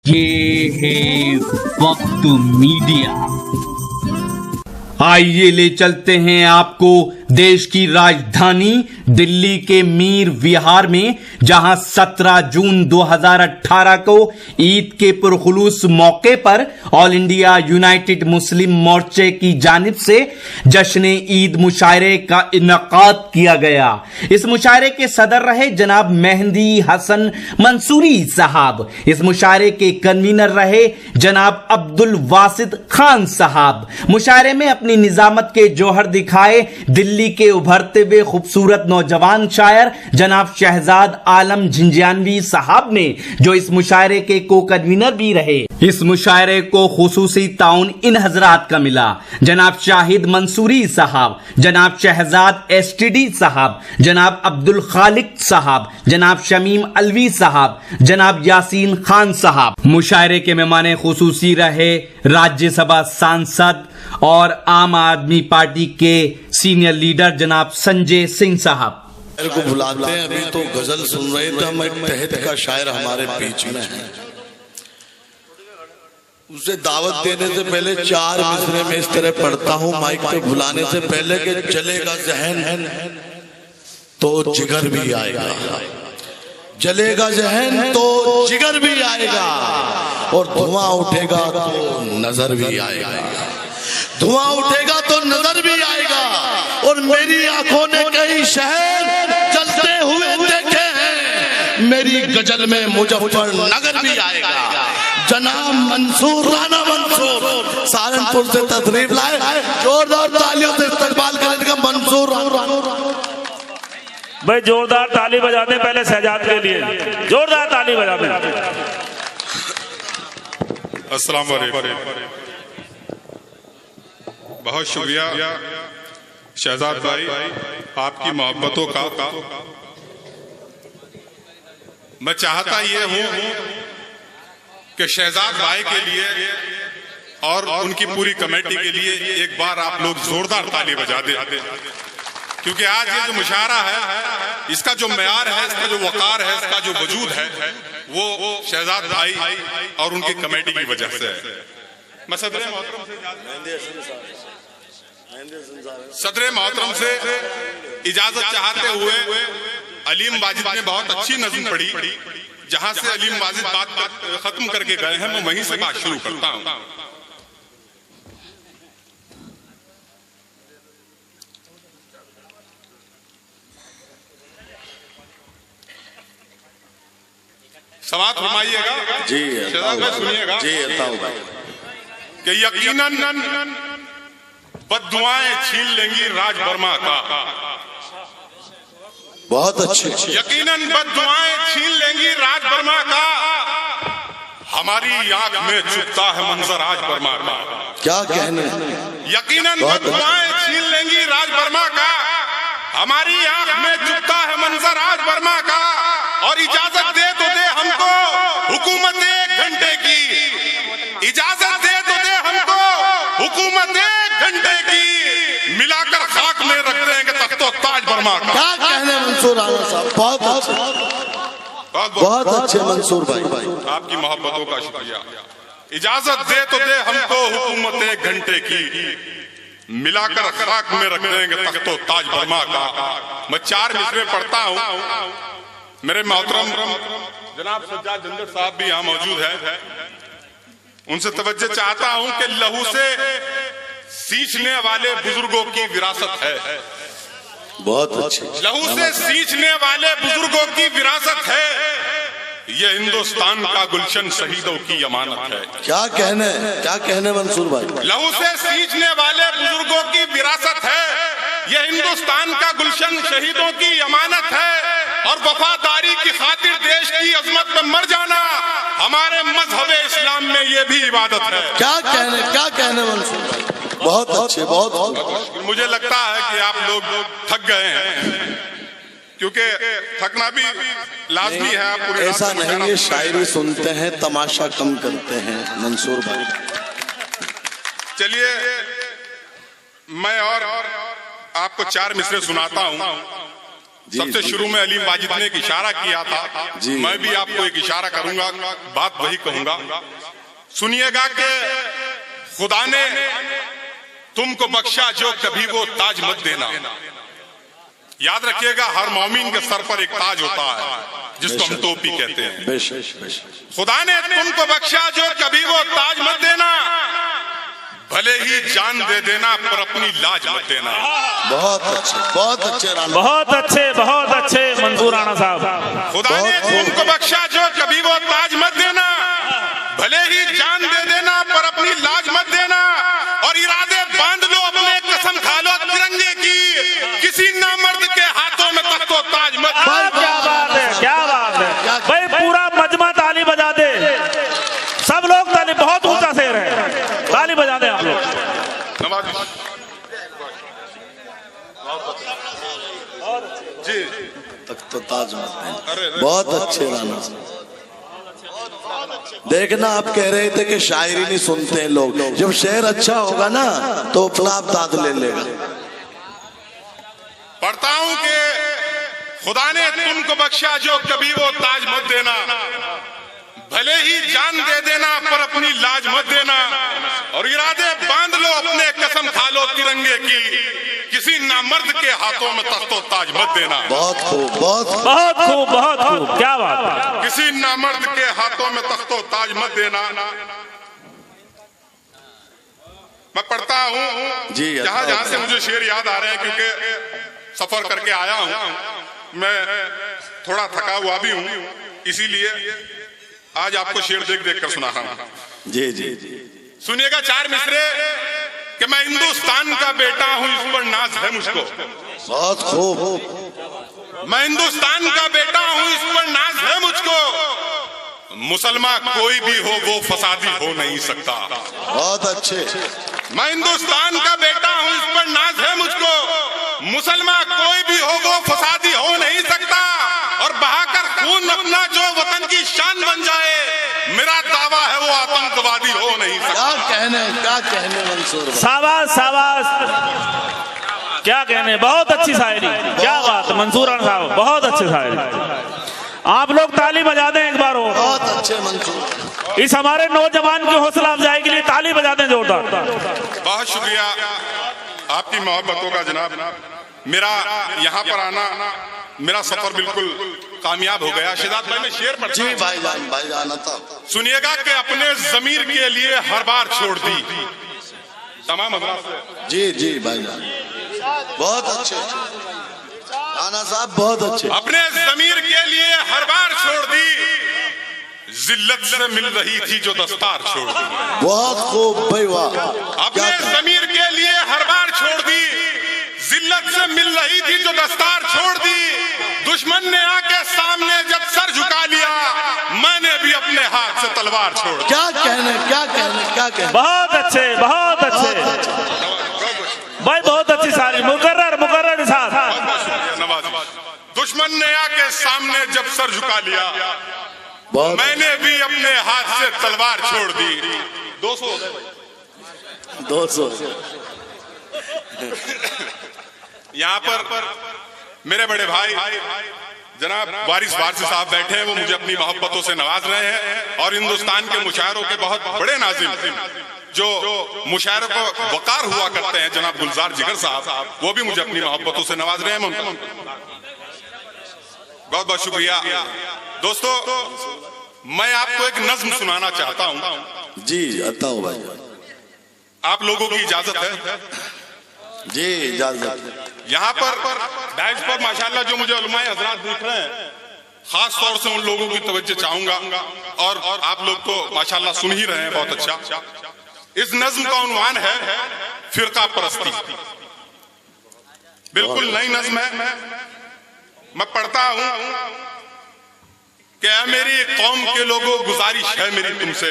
ये है वक्त मीडिया। आइए ले चलते हैं आपको देश की राजधानी दिल्ली के मीर विहार में, जहां 17 जून 2018 को ईद के पुरखुलूस मौके पर ऑल इंडिया यूनाइटेड मुस्लिम मोर्चे की जानिब से जश्न ईद मुशायरे का इनकाद किया गया। इस मुशायरे के सदर रहे जनाब मेहंदी हसन मंसूरी साहब। इस मुशायरे के कन्वीनर रहे जनाब अब्दुल वासिद खान साहब। मुशायरे में अपनी निजामत के जौहर दिखाए दिल्ली के उभरते हुए खूबसूरत नौजवान शायर जनाब शहजाद आलम झिंझियानवी साहब ने, जो इस मुशायरे के को कन्वीनर भी रहे। इस मुशायरे को खुसूसी ताउन इन हजरात का मिला: जनाब शाहिद मंसूरी साहब, जनाब शहजाद एसटीडी साहब, जनाब अब्दुल खालिक साहब, जनाब शमीम अलवी साहब, जनाब यासीन खान साहब। मुशायरे के मेहमान खुसूसी रहे राज्यसभा सांसद और आम आदमी पार्टी के सीनियर लीडर जनाब संजय सिंह साहब। मेरे को बुलाते हैं, अभी तो गजल सुन रहे थे हम, एक तहत का शायर हमारे बीच में है। उसे दावत देने से पहले 4 मिसरे में इस तरह पढ़ता हूँ माइक पे बुलाने से पहले कि जलेगा जहन तो जिगर भी आएगा, जलेगा जहन तो जिगर भी आएगा, और धुआं उठेगा तो नजर भी आएगा, धुआं उठेगा तो नजर भी आएगा। और मेरी आंखों ने कई शहर जलते हुए देखे हैं, मेरी गजल में मुजफ्फरनगर भी आएगा। जनाब मंसूर, राणा मंसूर सहारनपुर से तशरीफ लाए, जोरदार तालियों से इस्तकबाल करने का। मंसूर भाई जोरदार ताली बजा दें पहले शहजाद के लिए, जोरदार ताली बजा दें। अस्सलाम वालेकुम। बहुत शुक्रिया शहजाद भाई आपकी मोहब्बतों का। मैं चाहता ये हूं कि शहजाद भाई के लिए और उनकी पूरी कमेटी के लिए एक बार आप लोग जोरदार ताली बजा दें, क्योंकि आज ये जो मुशायरा है, इसका जो मेयार है, इसका जो वकार है, इसका जो वजूद है, वो शहजाद भाई और उनकी कमेटी की वजह से है। मैं सदर मोहतरम से इजाजत चाहते हुए अलीम वाजिद ने बहुत अच्छी नज़्म पढ़ी, जहां से अलीम वाजिद बात खत्म करके गए हैं, मैं वहीं से बात शुरू करता हूं। समाअत फरमाइएगा जी, सुनिएगा जी, कि यकीनन बद्दुआएं छीन लेंगी राज वर्मा का। बहुत अच्छे। यकीनन बद्दुआएं छीन लेंगी राज वर्मा का, हमारी आंख में चुभता है मंजर आज वर्मा का। क्या कहने। यकीनन बद्दुआएं छीन लेंगी राज वर्मा का, हमारी आंख में चुभता है मंजर आज वर्मा का। और इजाजत दे तो दे हमको हुकूमत 1 घंटे की, इजाजत दे तो दे हमको हुकूमत 1 घंटे की, मिलाकर खाक में रख देंगे तख्तो ताज वर्मा का। क्या कहने मंसूर राणा साहब, बहुत अच्छे, बहुत अच्छे मंसूर भाई। आपकी मोहब्बतों का शुक्रिया। इजाजत दे तो दे हमको हुकूमत 1 घंटे की, मिलाकर खाक में रख देंगे तख्तो ताज वर्मा का। मैं 4 मिसरे पढ़ता हूँ। मेरे मोहतरम जनाब सज्जाद जंदर साहब भी यहाँ मौजूद है, उनसे तवज्जो चाहता हूँ कि लहू से सींचने वाले बुजुर्गों की विरासत है। बहुत अच्छे। लहू से सींचने वाले बुजुर्गों की विरासत है, ये हिंदुस्तान का गुलशन शहीदों की अमानत है। क्या कहने, क्या कहने मंसूर भाई। लहू से सींचने वाले बुजुर्गों की विरासत है, ये हिंदुस्तान का गुलशन शहीदों की अमानत है। और वफादारी की खातिर देश की अजमत में मर जाना हमारे मजहब इस्लाम में ये भी इबादत है। क्या कहने, क्या कहने मंसूर भाई, बहुत अच्छे, बहुत। मुझे लगता है कि आप लोग थक गए हैं, क्योंकि थकना भी लाजमी है। आप ऐसा नहीं है, शायरी सुनते हैं, तमाशा कम करते हैं मंसूर भाई। चलिए मैं और आपको 4 मिसरे सुनाता हूं। सबसे शुरू में अलीम वाजिद ने एक इशारा किया था, मैं भी आपको एक इशारा करूंगा, बात वही कहूंगा। सुनिएगा कि खुदा ने तुमको बख्शा जो कभी वो ताज मत देना। याद रखिएगा, हर मौमीन के सर पर एक ताज होता है जिसको हम टोपी कहते हैं। खुदा ने तुमको बख्शा जो कभी वो ताज मत देना, भले ही जान दे देना पर अपनी लाज मत देना। बहुत अच्छे, बहुत अच्छे राणा, बहुत अच्छे मंसूर राणा साहब। खुदा ने तुमको बख्शा जो कभी वो ताज मत देना, भले ही जान दे देना पर अपनी लाज मत देना, और इरादे बांध लो अपने, कसम खा लो तिरंगे की, किसी नामर्द के हाथों में तख्तो ताज मत देना। क्या बात है, क्या बात है भाई, पूरा मजमा ताली बजा दे, सब लोग ताली, बहुत ऊंचा शेर है, ताली बजा दे आप लोग। जी तख्तो ताज मत देना, बहुत अच्छे राणा। देखना, आप कह रहे थे कि शायरी नहीं सुनते हैं लोग, जब शेर अच्छा होगा ना तो अपना आप दाद ले लेगा। पढ़ता हूं कि खुदा ने तुमको बख्शा जो कभी वो ताज मत देना, भले ही जान दे देना पर अपनी लाज मत देना, और इरादे बांध लो अपने, कसम खा लो तिरंगे की, किसी नामर्द के हाथों में तख्तो ताज मत देना। बहुत खूब, बहुत बहुत खूब, बहुत खूब, क्या बात है। किसी नामर्द के हाथों में तख्तो ताज मत देना। मैं पढ़ता हूँ जी, जहां जहां से मुझे शेर याद आ रहे हैं, क्योंकि सफर करके आया हूं, मैं थोड़ा थका हुआ भी हूं, इसीलिए आज आपको शेर देख देख कर सुना रहा हूं। जी जी, सुनिएगा, चार मिसरे कि मैं हिंदुस्तान का बेटा हूं, इस पर नाज है मुझको। बहुत खूब। मैं हिंदुस्तान का बेटा हूं, इस पर नाज है मुझको। मुसलमान कोई भी हो वो फसादी हो नहीं सकता। बहुत अच्छे। मैं हिंदुस्तान का बेटा हूं, इस पर नाज है मुझको। मुसलमान कोई भी हो वो फसादी हो नहीं सकता, और बहाकर खून अपना जो वतन की शान बन जाए, मेरा दावा है वो आतंकवादी हो नहीं सकता। क्या कहने मंसूर भाई। शाबाश, शाबाश, क्या कहने, बहुत अच्छी शायरी, क्या बात मंसूर राणा साहब, बहुत अच्छी शायरी। आप लोग ताली बजा दें एक बार हो। बहुत अच्छे मंसूर। इस हमारे नौजवान की हौसला अफजाई के लिए ताली बजा दें जोरदार। बहुत शुक्रिया आपकी मोहब्बतों का जनाब। मेरा यहाँ पर आना, मेरा सफर बिल्कुल कामयाब हो गया। शिदात भाई, मैं शेर पढ़ता हूं। जी भाईजान था। सुनिएगा कि अपने जमीर के लिए हर बार छोड़ दी तमाम हजरात से। जी जी भाईजान, बहुत अच्छे राणा साहब, बहुत अच्छे। अपने जमीर के लिए हर बार छोड़ दी, जिल्लत से मिल रही थी जो दस्तार छोड़ दी। बहुत खूब भाई, वाह। अपने जमीर के लिए हर बार छोड़ दी, जिल्लत से मिल रही थी जो दस्तार छोड़ दी। दुश्मन ने आके सामने जब सर झुका लिया, मैंने भी अपने हाथ से तलवार छोड़ दी। क्या कहने। बहुत अच्छे, बहुत अच्छे भाई, बहुत अच्छी सारी, मुकर्रर साहब। नवाज, दुश्मन ने आके सामने जब सर झुका लिया, मैंने भी अपने हाथ से तलवार छोड़ दी। 200 यहाँ पर मेरे बड़े भाई जनाब वारिस वारसी साहब बैठे हैं, वो मुझे अपनी मोहब्बतों से नवाज रहे हैं, और हिंदुस्तान के मुशायरों के बहुत बड़े नाज़िम जो मुशायरों को वकार हुआ करते हैं, जनाब गुलजार जिगर साहब, वो भी मुझे अपनी मोहब्बतों से नवाज रहे हैं। बहुत बहुत शुक्रिया दोस्तों। मैं आपको एक नज्म सुनाना चाहता हूँ। जी बताओ भाई। आप लोगों की इजाजत है? जी इजाजत। यहाँ पर डाइस पर माशाल्लाह जो मुझे उलमाए हजरात दिख रहे हैं, खास तौर से उन लोगों की तवज्जो चाहूंगा, और आप लोग तो माशाल्लाह सुन ही रहे हैं, बहुत अच्छा। इस नज्म का उन्वान है फिरका परस्ती। बिल्कुल नई नज्म है। मैं पढ़ता हूं कि मेरी कौम के लोगों, गुजारिश है मेरी तुमसे।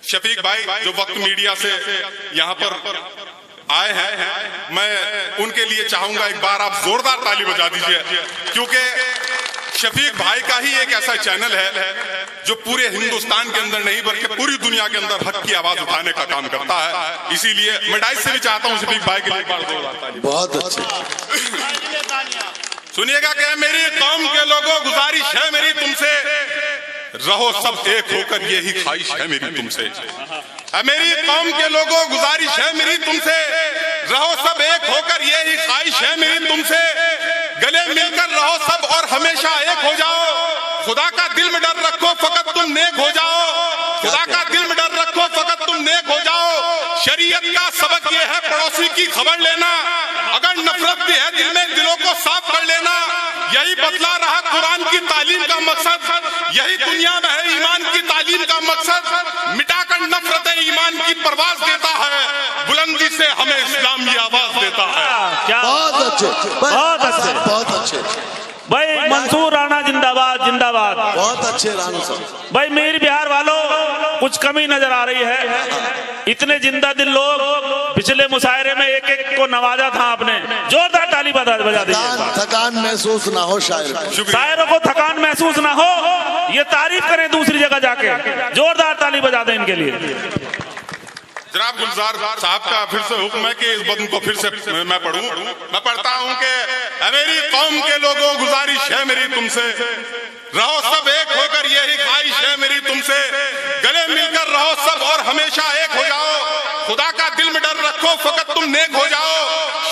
शफीक भाई जो वक्त मीडिया से यहाँ पर आए हैं, मैं उनके लिए चाहूंगा एक बार आप जोरदार ताली बजा दीजिए, क्योंकि शफीक भाई का ही एक ऐसा चैनल है जो पूरे हिंदुस्तान के अंदर नहीं बल्कि पूरी दुनिया के अंदर हक की आवाज उठाने का काम करता है। इसीलिए मैं डाइस से भी चाहता हूं शफीक भाई के लिए एक बार जोरदार ताली। बहुत अच्छे। सुनिएगा कि मेरी कौम के लोगों, गुजारिश है मेरी तुमसे, रहो सब एक होकर, यही ख्वाहिश है मेरी तुमसे। मेरी कौम के लोगों, गुजारिश है मेरी तुमसे, रहो सब एक होकर, यही ख्वाहिश है मेरी तुमसे। गले मिलकर रहो सब और हमेशा एक हो जाओ। खुदा का दिल में डर रखो, फकत तुम नेक हो जाओ। खुदा का दिल में डर रखो, फकत तुम नेक हो जाओ। शरीयत का सबक ये है पड़ोसी की खबर लेना। अगर नफरत भी है दिल में, दिलों को साफ कर लेना। यही बतला रहा कुरान की तालीम का मकसद, यही दुनिया में है ईमान की तालीम का मकसद। मिटाकर नफरत ईमान की परवाज देता है, बुलंदी से हमें इस्लाम की आवाज देता है। क्या बहुत अच्छे, बहुत अच्छे, बहुत अच्छे भाई मंसूर राणा जिंदाबाद जिंदाबाद। बहुत अच्छे राणा साहब। भाई मीर बिहार वालों, कुछ कमी नजर आ रही है। इतने जिंदा दिल लोग, पिछले मुशायरे में एक एक को नवाजा था आपने, जोरदार ताली बजा दीजिए। थकान महसूस ना हो शायर, शायरों को थकान महसूस ना हो, ये तारीफ करें दूसरी जगह जाके, जोरदार ताली बजा दें इनके लिए। जनाब गुलजार साहब का फिर से हुक्म है कि इस बदन को फिर से मैं पढ़ूं। मैं पढ़ता हूं कि मेरी कौम के लोगों, गुजारिश है मेरी तुमसे, रहो सब एक होकर, यही ख्वाहिश है मेरी तुमसे। गले मिलकर रहो सब और हमेशा एक हो जाओ। खुदा का दिल में डर रखो, फकत तुम नेक हो जाओ।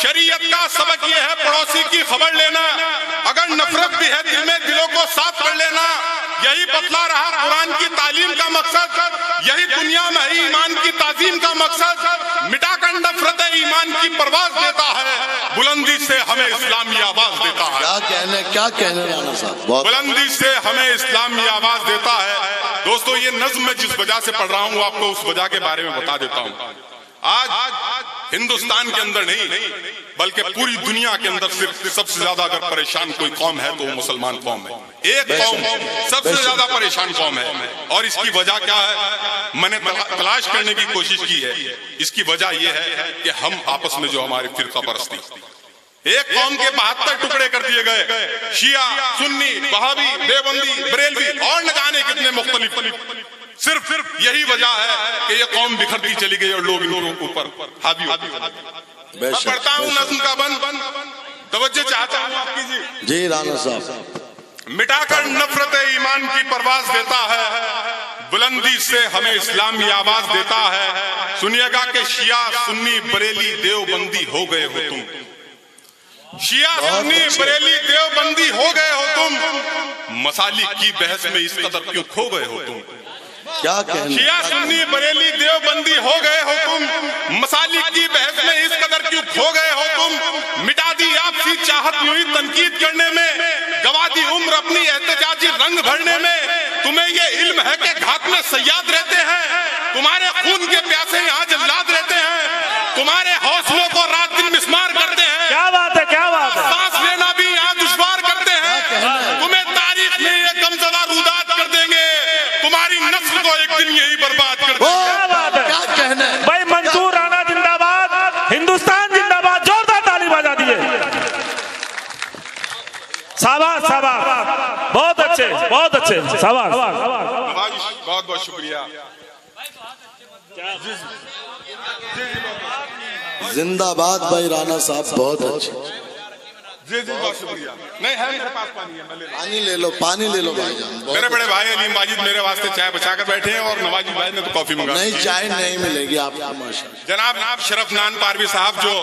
शरीयत का सबक ये है पड़ोसी की खबर लेना। अगर नफरत भी है दिल में, दिलों को साफ कर लेना। यही बतला रहा कुरान की तालीम का मकसद, यही दुनिया में है ईमान की ताजीम का मकसद। मिटाकर नफरत ईमान की परवाज देता है, बुलंदी से हमें इस्लामी आवाज देता है। क्या कहने राणा साहब, बुलंदी से हमें इस्लामी आवाज देता है। दोस्तों, ये नज्म मैं जिस वजह से पढ़ रहा हूँ, आपको उस वजह के बारे में बता देता हूँ। आज हिंदुस्तान के अंदर नहीं, बल्कि पूरी दुनिया के अंदर सिर्फ सबसे ज्यादा अगर परेशान कोई कौम है तो वो मुसलमान कौम है। एक कौम सबसे ज्यादा परेशान कौम है, और इसकी वजह क्या है मैंने तलाश करने की कोशिश की है। इसकी वजह यह है कि हम आपस में जो हमारी फिरका परस्ती, एक कौम के 72 टुकड़े कर दिए गए, शिया, सुन्नी, वहाबी, देवबंदी, बरेलवी और न जाने कितने मुख्तलिफ। सिर्फ यही वजह है कि ये कौम बिखरती चली गई और लोग इनके ऊपर हावी होते। मैं पढ़ता हूँ नज़्म का बंद, तवज्जो चाहता हूँ आपकी जी। जी राणा साहब। मिटाकर नफरत ईमान की परवाज देता है, बुलंदी से हमें इस्लामी आवाज देता है। सुनिएगा कि शिया, सुन्नी, बरेली, देवबंदी हो गए हो तुम। शिया, सुन्नी, बरेली, देवबंदी हो गए हो तुम। मसालिक की बहस में इस कदर क्यों खो गए हो तुम। क्या कहने, शिया, सुन्नी, बरेली, देवबंदी हो गए हो तुम। मसालिक की बहस में इस कदर क्यों खो गए हो तुम। मिटा दी आपसी चाहत यूं ही तनकीद करने में, गवा दी उम्र अपनी एहतजाजी रंग भरने में। तुम्हें ये इल्म है कि घात में सयाद रहते हैं, तुम्हारे खून के प्यासे यहाँ जल्लाद रहते हैं, तुम्हारे हौसलों को रात दिन मिस्मार करते हैं। क्या बात है, क्या बात है। सांस लेना भी यहाँ दुश्वार करते हैं। तुम्हें तारीख में ये गमज़दा रुदात कर देंगे, तुम्हारी नस्ल को एक दिन यही बर्बाद कर देंगे। क्या बात है, क्या कहना है भाई मंसूर राणा जिंदाबाद, हिंदुस्तान जिंदाबाद। जोरदार ताली बजा दीजिए। शाबाश शाबाश, बहुत अच्छे, बहुत अच्छे, शाबाश। बहुत बहुत शुक्रिया। जिंदाबाद भाई राणा साहब, बहुत अच्छे। जी जी बहुत शुक्रिया। नहीं है मेरे पास पानी है, मैं ले पानी ले लो, पानी ले लो भाईजान। मेरे बड़े भाई अलीम माजिद मेरे वास्ते चाय बचा कर बैठे हैं, और नवाजी भाई ने तो कॉफी मंगा। नहीं, चाय नहीं मिलेगी आपको माशाल्लाह। जनाब शरफनान पारवी साहब, जो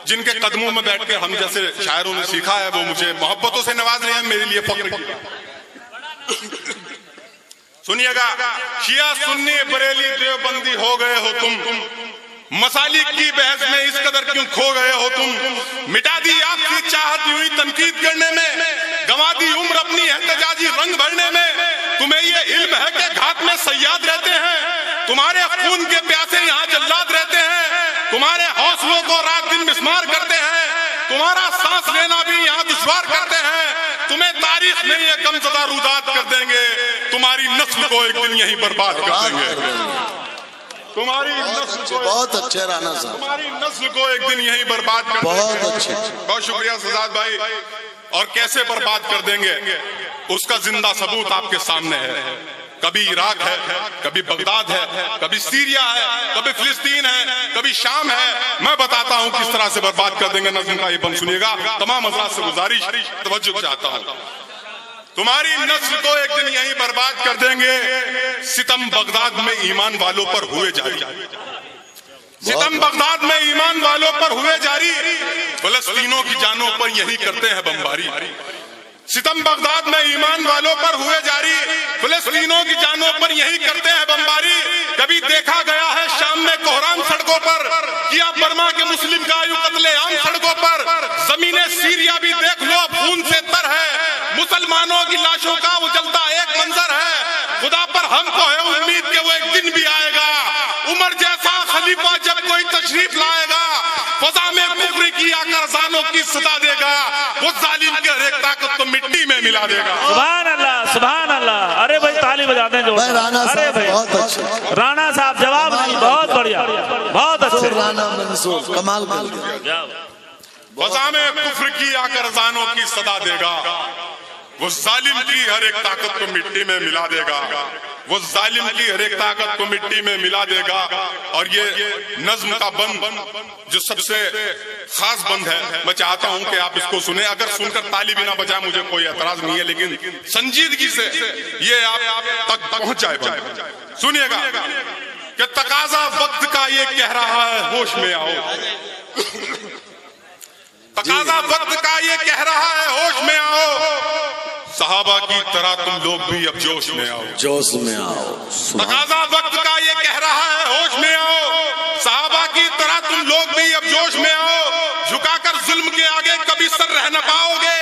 जिनके कदमों में बैठ कर हम जैसे शायरों ने सीखा है, वो मुझे मोहब्बतों से नवाज रहे हैं, मेरे लिए फख्र की बात। सुनिएगा, शिया, सुन्नी, बरेली, देवबंदी हो गए हो तुम। मसालिक की बहस में इस कदर क्यों खो गए हो तुम। मिटा दी आपकी चाहत यूं ही तनकीद करने में, गंवा दी उम्र अपनी एहतजाजी रंग भरने में। तुम्हें ये इल्म है कि घात में सयाद रहते हैं, तुम्हारे खून के प्यासे यहाँ जल्लाद रहते हैं, तुम्हारे हौसलों को रात दिन मिस्मार करते हैं, तुम्हारा सांस लेना भी यहाँ दुश्वार करते हैं। तुम्हें तारीख में ये गमज़दा रुदात कर देंगे, तुम्हारी नस्ल को एक दिन यही बर्बाद कर देंगे। तुम्हारी नस्ल को, बहुत अच्छे राणा साहब, तुम्हारी नस्ल को एक दिन यही बर्बाद कर देंगे। बहुत अच्छे। बहुत शुक्रिया सजाद भाई। और कैसे बर्बाद कर देंगे उसका जिंदा सबूत आपके सामने है। कभी इराक है, कभी बगदाद है, कभी सीरिया है, कभी फिलिस्तीन है, कभी शाम है। मैं बताता हूं किस तरह से बर्बाद कर देंगे नस्ल का। ये बंद सुनिएगा। तमाम हजरात से गुजारिश, तवज्जो चाहता हूं। तुम्हारी नस्ल को एक दिन यही बर्बाद कर देंगे। सितम बगदाद में ईमान वालों पर हुए जारी, सितम बगदाद में ईमान वालों पर हुए जारी, फलस्तीनों की जानों पर यही करते हैं बमबारी। सितम बगदाद में ईमान वालों पर हुए जारी, फिलिस्तीनों की जानों पर यही करते हैं बमबारी। कभी देखा गया है शाम में कोहराम सड़कों पर, किया बर्मा के मुस्लिम का आयु कत्लेआम सड़कों पर। जमीने सीरिया भी देख लो खून से तर है, मुसलमानों की लाशों का उजलता एक मंजर है। खुदा पर हमको है उम्मीद कि वो एक दिन भी आएगा, उमर जैसा खलीफा जब कोई तशरीफ लाएगा, फजा में कुफ्र की आकर अज़ानों की सदा देगा, वो जालिम की हर एक ताकत को मिट्टी में मिला देगा। सुभान अल्लाह, सुभान अल्लाह। अरे भाई ताली बजाते हैं जो। अरे भाई बहुत अच्छे राणा साहब जवाब नहीं, बहुत बढ़िया, बहुत अच्छे। राणा मंसूर कमाल कर दिया। फजा में कुफ्र की आकर अज़ानों की सदा देगा, वो जालिम की हर एक ताकत को मिट्टी में मिला देगा, वो जालिम की हर एक ताकत को मिट्टी में मिला देगा। और ये नज्म का बंद जो सबसे खास बंद है, मैं चाहता हूं कि आप इसको सुने। अगर सुनकर ताली भी ना बजाए मुझे कोई एतराज नहीं है, लेकिन संजीदगी से ये आप तक पहुंच जाए। सुनिएगा कि तकाजा वक्त का ये कह रहा है होश में आओ, तकाजा वक्त का ये कह रहा है होश में आओ, सहाबा की तरह तुम लोग भी अब जोश में आओ, जोश में आओ। तकाजा वक्त का ये कह रहा है होश में आओ, सहाबा की तरह तुम लोग भी अब जोश में आओ। झुकाकर जुल्म के आगे कभी सर रह न पाओगे,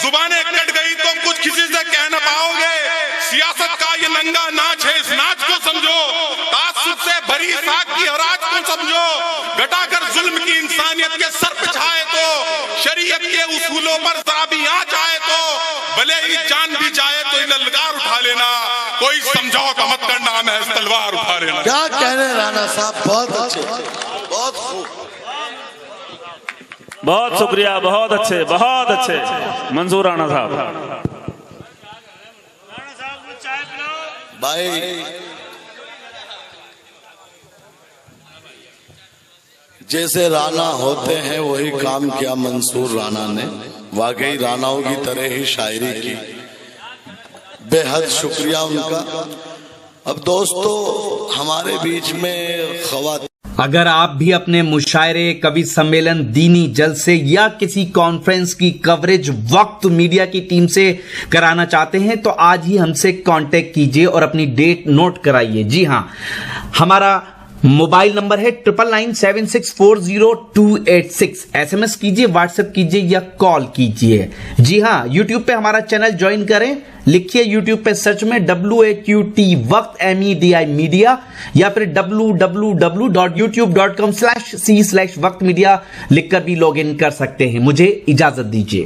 जुबानें कट गई तो कुछ किसी से कह न पाओगे। सियासत का ये नंगा नाच है, इस नाच को समझो, तासुब से भरी साख की हराज को समझो। घटाकर जुल्म की इंसानियत के सर पे छाए तो, शरीयत के उसूलों पर जरा भी आंच आए तो, भले ही जान भी जाए तो ललकार उठा लेना, कोई समझौता मत करना, महज तलवार उठा लेना। क्या कहने राणा साहब, बहुत अच्छे, बहुत खूब। बहुत शुक्रिया, बहुत अच्छे, बहुत अच्छे मंजूर राणा साहब। भाई जैसे राणा होते हैं वही काम किया मंसूर राणा ने, वाकई राणाओं की तरह ही शायरी की, बेहद शुक्रिया उनका। अब दोस्तों हमारे बीच में खवातीन, अगर आप भी अपने मुशायरे, कवि सम्मेलन, दीनी जलसे या किसी कॉन्फ्रेंस की कवरेज वक्त मीडिया की टीम से कराना चाहते हैं तो आज ही हमसे कांटेक्ट कीजिए और अपनी डेट नोट कराइए। जी हां, हमारा मोबाइल नंबर है 9997640286। SMS कीजिए, व्हाट्सएप कीजिए या कॉल कीजिए। जी हां, यूट्यूब पे हमारा चैनल ज्वाइन करें, लिखिए यूट्यूब पे सर्च में WAQT वक्त MEDI मीडिया, या फिर www.youtube.com/c/वक्त मीडिया लिखकर भी लॉग इन कर सकते हैं। मुझे इजाजत दीजिए।